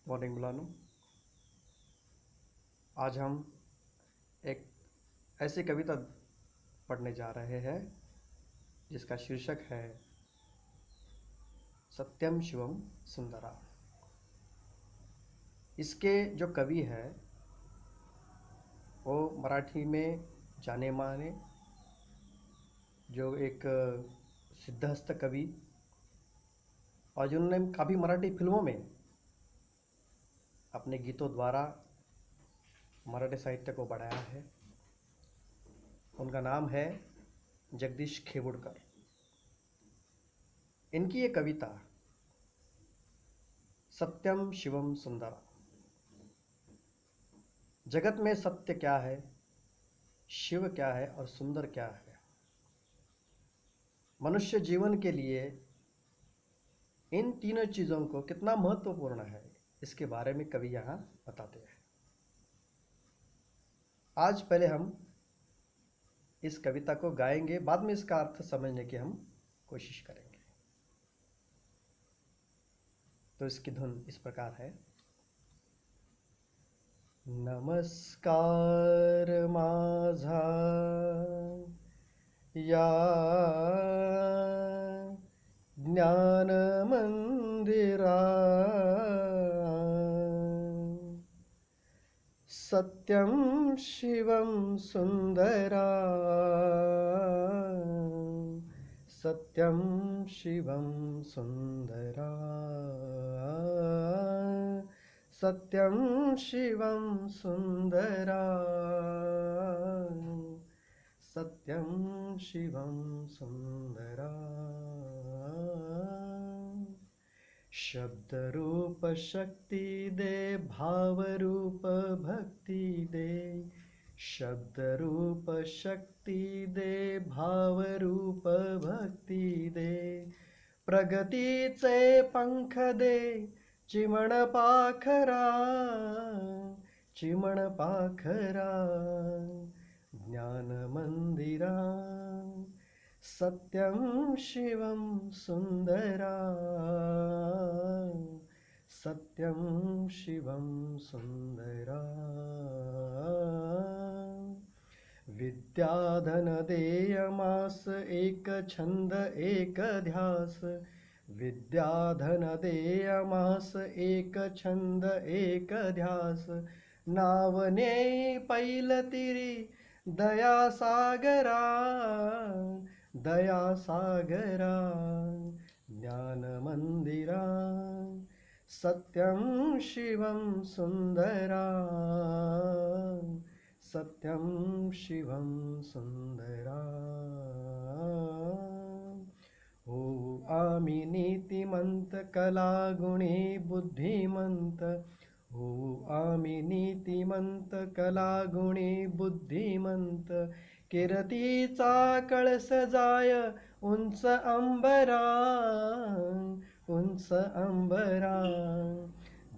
Morning बुलानो। आज हम एक ऐसी कविता पढ़ने जा रहे हैं जिसका शीर्षक है सत्यम शिवम सुंदरा। इसके जो कवि है वो मराठी में जाने माने जो एक सिद्धहस्त कवि और जिन्होंने काफ़ी मराठी फिल्मों में अपने गीतों द्वारा मराठी साहित्य को बढ़ाया है। उनका नाम है जगदीश खेवुड़कर। इनकी ये कविता सत्यम शिवम सुंदरा। जगत में सत्य क्या है, शिव क्या है और सुंदर क्या है, मनुष्य जीवन के लिए इन तीनों चीज़ों को कितना महत्वपूर्ण है, इसके बारे में कवि यहाँ बताते हैं। आज पहले हम इस कविता को गाएंगे, बाद में इसका अर्थ समझने की हम कोशिश करेंगे। तो इसकी धुन इस प्रकार है। नमस्कार माझा या ज्ञान मंदिरा, सत्यम शिवम सुंदरा, सत्यम शिवम सुंदरा, सत्यम शिवम सुंदरा, सत्यम शिवम सुंदरा। शब्द रूप शक्ति दे, भाव रूप भक्ति दे, शब्द रूप शक्ति दे, भाव रूप भक्ति दे, प्रगतीचे पंख दे, चिमण पाखरा, चिमण पाखरा, ज्ञान मंदिरा, सत्यम शिवम सुंदरा, सत्यम शिवम सुंदरा। विद्याधन देयमास, एक छंद एक ध्यास, विद्याधन देयमास, एक छंद एक ध्यास, नावने पैलतिरी दया सागरा, दया सागरा, ज्ञान मंदिरा, सत्यम शिवम सुंदरा, सत्यम शिवम सुंदरा। हो आम्ही नीतिमंत, कला गुणी बुद्धिमंत, हो आम्ही नीतिमंत, कला गुणी बुद्धिमंत, कीर्तीचा कळस जाय उंच अंबरा, उंच अंबरा,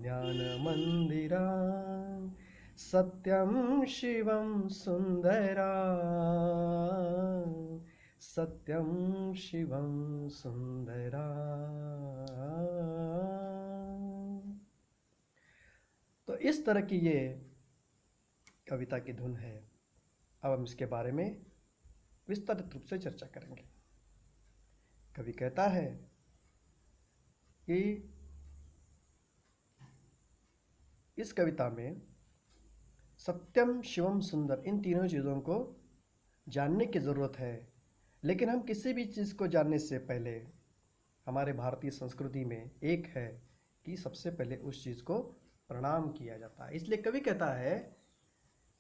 ज्ञान मंदिरा, सत्यम शिवम सुंदरा, सत्यम शिवम सुंदरा। तो इस तरह की ये कविता की धुन है। अब हम इसके बारे में विस्तारित रूप से चर्चा करेंगे। कवि कहता है कि इस कविता में सत्यम शिवम सुंदर इन तीनों चीज़ों को जानने की ज़रूरत है। लेकिन हम किसी भी चीज़ को जानने से पहले हमारे भारतीय संस्कृति में एक है कि सबसे पहले उस चीज़ को प्रणाम किया जाता है। इसलिए कवि कहता है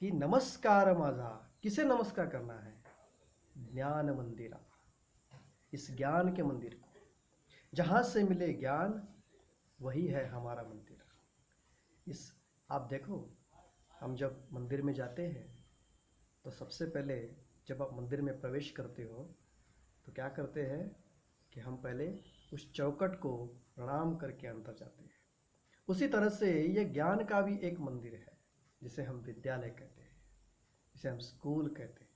कि नमस्कार माझा, किसे नमस्कार करना है? ज्ञान मंदिरा, इस ज्ञान के मंदिर को, जहाँ से मिले ज्ञान वही है हमारा मंदिर। इस आप देखो, हम जब मंदिर में जाते हैं तो सबसे पहले जब आप मंदिर में प्रवेश करते हो तो क्या करते हैं कि हम पहले उस चौखट को प्रणाम करके अंदर जाते हैं। उसी तरह से ये ज्ञान का भी एक मंदिर है, जिसे हम विद्यालय कहते हैं, जिसे हम स्कूल कहते हैं,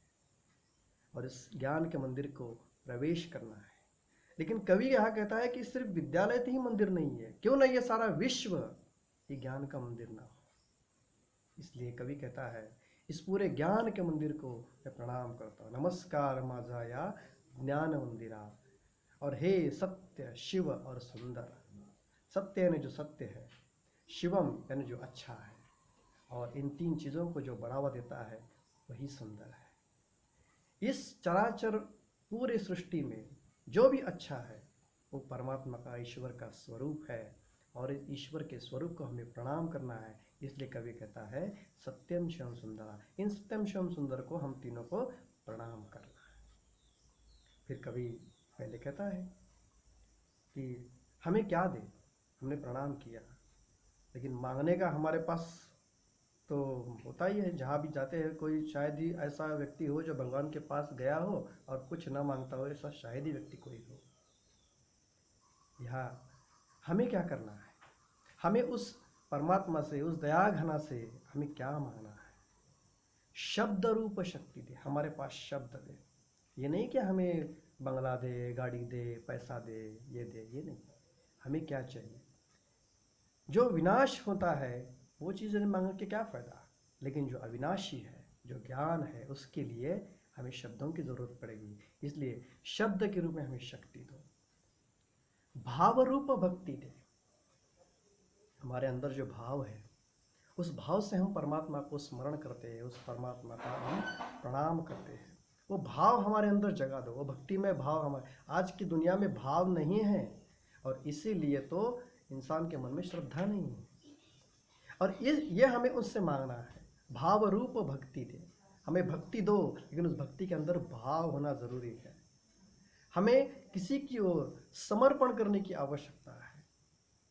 और इस ज्ञान के मंदिर को प्रवेश करना है। लेकिन कवि यहाँ कहता है कि सिर्फ विद्यालय ही मंदिर नहीं है, क्यों नहीं, ये सारा विश्व ये ज्ञान का मंदिर ना हो। इसलिए कवि कहता है, इस पूरे ज्ञान के मंदिर को मैं प्रणाम करता हूँ। नमस्कार माझा या ज्ञान मंदिरा। और हे सत्य, शिव और सुंदर। सत्य यानी जो सत्य है, शिवम यानी जो अच्छा है, और इन तीन चीज़ों को जो बढ़ावा देता है वही सुंदर है। इस चराचर पूरे सृष्टि में जो भी अच्छा है वो परमात्मा का, ईश्वर का स्वरूप है, और इस ईश्वर के स्वरूप को हमें प्रणाम करना है। इसलिए कवि कहता है सत्यम शिवम सुंदरा। इन सत्यम शिवम सुंदर को हम तीनों को प्रणाम करना है। फिर कवि पहले कहता है कि हमें क्या दे, हमने प्रणाम किया, लेकिन मांगने का हमारे पास तो होता ही है। जहाँ भी जाते हैं, कोई शायद ही ऐसा व्यक्ति हो जो भगवान के पास गया हो और कुछ ना मांगता हो, ऐसा शायद ही व्यक्ति कोई हो। यहाँ हमें क्या करना है, हमें उस परमात्मा से, उस दया घना से हमें क्या मांगना है? शब्द रूप शक्ति दे, हमारे पास शब्द दे। ये नहीं कि हमें बंगला दे, गाड़ी दे, पैसा दे, ये दे, ये नहीं। हमें क्या चाहिए? जो विनाश होता है वो चीज़ें मांग के क्या फ़ायदा, लेकिन जो अविनाशी है, जो ज्ञान है, उसके लिए हमें शब्दों की ज़रूरत पड़ेगी। इसलिए शब्द के रूप में हमें शक्ति दो, भाव रूप भक्ति दे। हमारे अंदर जो भाव है, उस भाव से हम परमात्मा को स्मरण करते हैं, उस परमात्मा का हम प्रणाम करते हैं। वो भाव हमारे अंदर जगा दो, वो भक्तिमय भाव हमारे। आज की दुनिया में भाव नहीं है, और इसीलिए तो इंसान के मन में श्रद्धा नहीं है। और ये हमें उससे मांगना है, भाव रूप भक्ति दे। हमें भक्ति दो, लेकिन उस भक्ति के अंदर भाव होना जरूरी है। हमें किसी की ओर समर्पण करने की आवश्यकता है।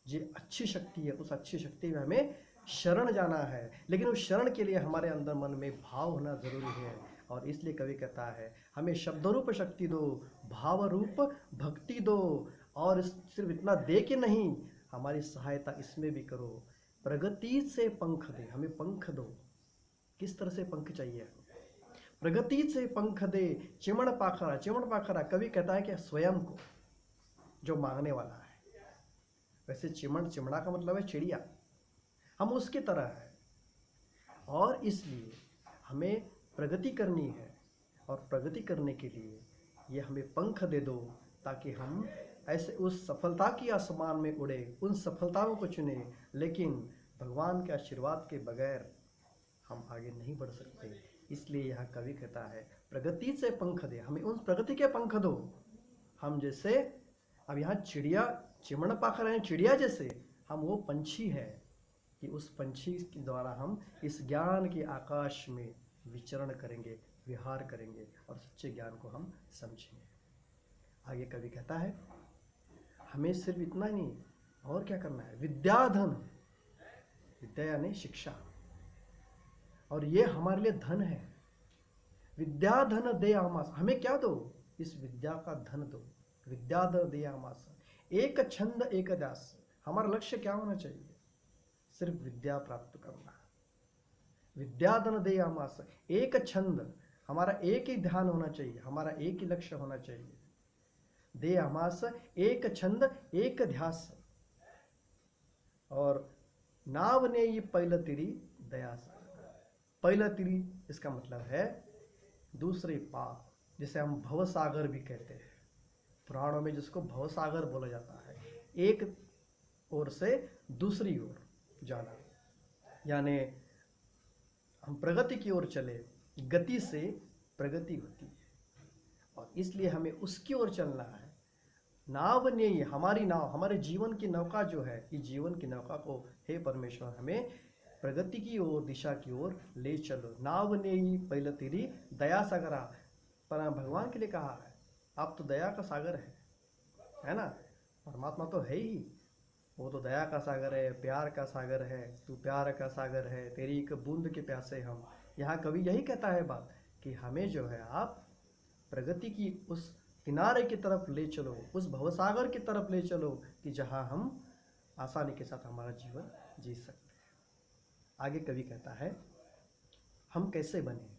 जो अच्छी शक्ति है, उस अच्छी शक्ति में हमें शरण जाना है, लेकिन उस शरण के लिए हमारे अंदर मन में भाव होना जरूरी है। और इसलिए कवि कहता है हमें शब्द रूप शक्ति दो, भाव रूप भक्ति दो, और सिर्फ इतना दे के नहीं, हमारी सहायता इसमें भी करो। प्रगति से पंख दे, हमें पंख दो। किस तरह से पंख चाहिए? प्रगति से पंख दे, चिमण पाखरा। चिमण पाखरा कवि कहता है कि स्वयं को, जो मांगने वाला है। वैसे चिमण, चिमड़ा का मतलब है चिड़िया, हम उसकी तरह है। और इसलिए हमें प्रगति करनी है, और प्रगति करने के लिए ये हमें पंख दे दो, ताकि हम ऐसे उस सफलता की आसमान में उड़े, उन सफलताओं को चुने। लेकिन भगवान के आशीर्वाद के बगैर हम आगे नहीं बढ़ सकते। इसलिए यह कवि कहता है प्रगति से पंख दे, हमें उन प्रगति के पंख दो। हम जैसे अब यहाँ चिड़िया, चिमण पाखर है, चिड़िया जैसे हम वो पंछी है, कि उस पंछी के द्वारा हम इस ज्ञान के आकाश में विचरण करेंगे, विहार करेंगे, और सच्चे ज्ञान को हम समझेंगे। आगे कवि कहता है हमें सिर्फ इतना ही नहीं, और क्या करना है? विद्याधन, विद्या यानी शिक्षा, और ये हमारे लिए धन है। विद्या धन दे आमास, हमें क्या दो? इस विद्या का धन दो। विद्या धन दे आमास, एक छंद एक ध्यास। हमारा लक्ष्य क्या होना चाहिए? सिर्फ विद्या प्राप्त करना। विद्या धन दे आमास, एक छंद, हमारा एक ही ध्यान होना चाहिए, हमारा एक ही लक्ष्य होना चाहिए। दे आमास, एक छंद एक ध्यास, और नाव ने ये पैलतिरी दया सागर। पैलतिरी इसका मतलब है दूसरे पार, जिसे हम भवसागर भी कहते हैं। पुराणों में जिसको भवसागर बोला जाता है, एक ओर से दूसरी ओर जाना, यानी हम प्रगति की ओर चले। गति से प्रगति होती है, और इसलिए हमें उसकी ओर चलना है। नाव ने, हमारी नाव, हमारे जीवन की नौका जो है, इस जीवन की नौका को हे परमेश्वर हमें प्रगति की ओर, दिशा की ओर ले चलो। नाव ने ही पहले तेरी दया सागरा, पर भगवान के लिए कहा है आप तो दया का सागर है ना? परमात्मा तो है ही, वो तो दया का सागर है, प्यार का सागर है। तू प्यार का सागर है, तेरी एक बूंद के प्यासे हम। यहाँ कवि यही कहता है बात, कि हमें जो है आप प्रगति की उस किनारे की तरफ ले चलो, उस भवसागर की तरफ ले चलो, कि जहाँ हम आसानी के साथ हमारा जीवन जी सकते हैं। आगे कवि कहता है हम कैसे बने?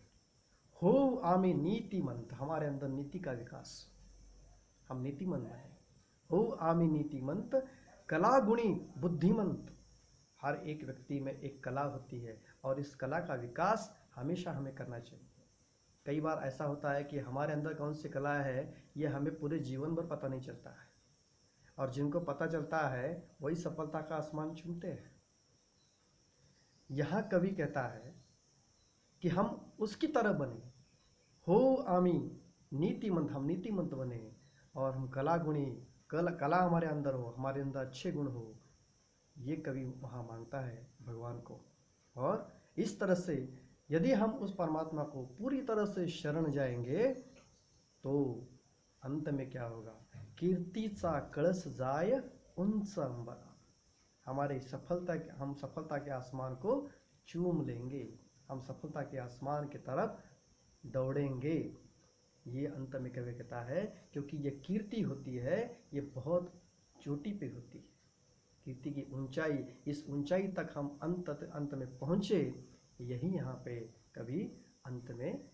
हो आमे नीतिमंत, हमारे अंदर नीति का विकास, हम नीतिमंत बने। हो आमे नीतिमंत, कला गुणी बुद्धिमंत, हर एक व्यक्ति में एक कला होती है और इस कला का विकास हमेशा हमें करना चाहिए। कई बार ऐसा होता है कि हमारे अंदर कौन सी कला है ये हमें पूरे जीवन भर पता नहीं चलता है, और जिनको पता चलता है वही सफलता का आसमान चूमते हैं। यहाँ कवि कहता है कि हम उसकी तरह बने, हो आमी नीतिमंत, हम नीतिमंत बने, और हम कला गुणी, कला हमारे अंदर हो, हमारे अंदर अच्छे गुण हो। ये कवि वहाँ मांगता है भगवान को। और इस तरह से यदि हम उस परमात्मा को पूरी तरह से शरण जाएंगे तो अंत में क्या होगा, कीर्तिचा कळस जाय उंच अंबरा, हमारे हम सफलता के आसमान को चूम लेंगे, हम सफलता के आसमान की तरफ दौड़ेंगे। ये अंत में कवि कहता है, क्योंकि ये कीर्ति होती है ये बहुत चोटी पे होती है, कीर्ति की ऊंचाई, इस ऊंचाई तक हम अंत में पहुंचे, यही यहाँ पे कवि अंत में